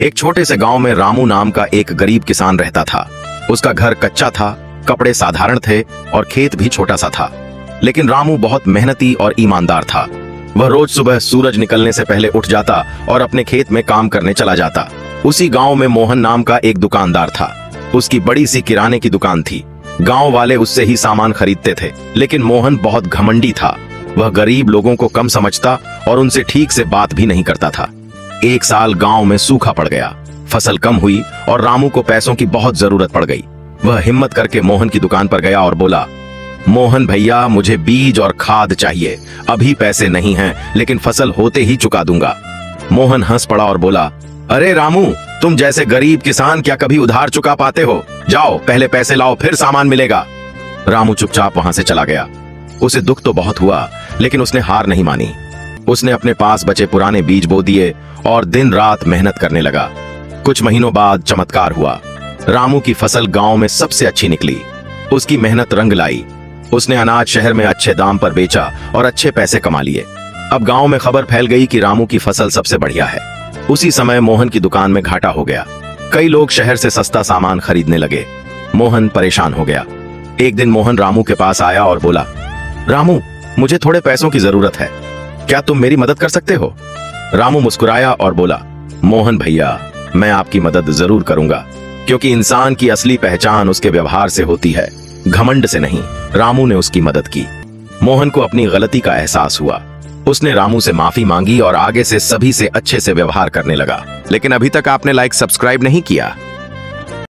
एक छोटे से गांव में रामू नाम का एक गरीब किसान रहता था। उसका घर कच्चा था, कपड़े साधारण थे और खेत भी छोटा सा था। लेकिन रामू बहुत मेहनती और ईमानदार था। वह रोज सुबह सूरज निकलने से पहले उठ जाता और अपने खेत में काम करने चला जाता। उसी गांव में मोहन नाम का एक दुकानदार था। उसकी बड़ी सी किराने की दुकान थी। गांव वाले उससे ही सामान खरीदते थे, लेकिन मोहन बहुत घमंडी था। वह गरीब लोगों को कम समझता और उनसे ठीक से बात भी नहीं करता था। एक साल गांव में सूखा पड़ गया, फसल कम हुई और रामू को पैसों की बहुत जरूरत पड़ गई। वह हिम्मत करके मोहन की दुकान पर गया और बोला, मोहन भैया, मुझे बीज और खाद चाहिए। अभी पैसे नहीं हैं, लेकिन फसल होते ही चुका दूंगा। मोहन हंस पड़ा और बोला, अरे रामू, तुम जैसे गरीब किसान क्या कभी उधार चुका पाते हो? जाओ, पहले पैसे लाओ, फिर सामान मिलेगा। रामू चुपचाप वहां से चला गया। उसे दुख तो बहुत हुआ, लेकिन उसने हार नहीं मानी। उसने अपने पास बचे पुराने बीज बो दिए और दिन रात मेहनत करने लगा। कुछ महीनों बाद चमत्कार हुआ। रामू की फसल गांव में सबसे अच्छी निकली। उसकी मेहनत रंग लाई। उसने अनाज शहर में अच्छे दाम पर बेचा और अच्छे पैसे कमा लिए। अब गांव में खबर फैल गई कि रामू की फसल सबसे बढ़िया है। उसी समय मोहन की दुकान में घाटा हो गया। कई लोग शहर से सस्ता सामान खरीदने लगे। मोहन परेशान हो गया। एक दिन मोहन रामू के पास आया और बोला, रामू, मुझे थोड़े पैसों की जरूरत है, क्या तुम मेरी मदद कर सकते हो? रामू मुस्कुराया और बोला, मोहन भैया, मैं आपकी मदद जरूर करूंगा, क्योंकि इंसान की असली पहचान उसके व्यवहार से होती है, घमंड से नहीं। रामू ने उसकी मदद की। मोहन को अपनी गलती का एहसास हुआ। उसने रामू से माफी मांगी और आगे से सभी से अच्छे से व्यवहार करने लगा। लेकिन अभी तक आपने लाइक सब्सक्राइब नहीं किया।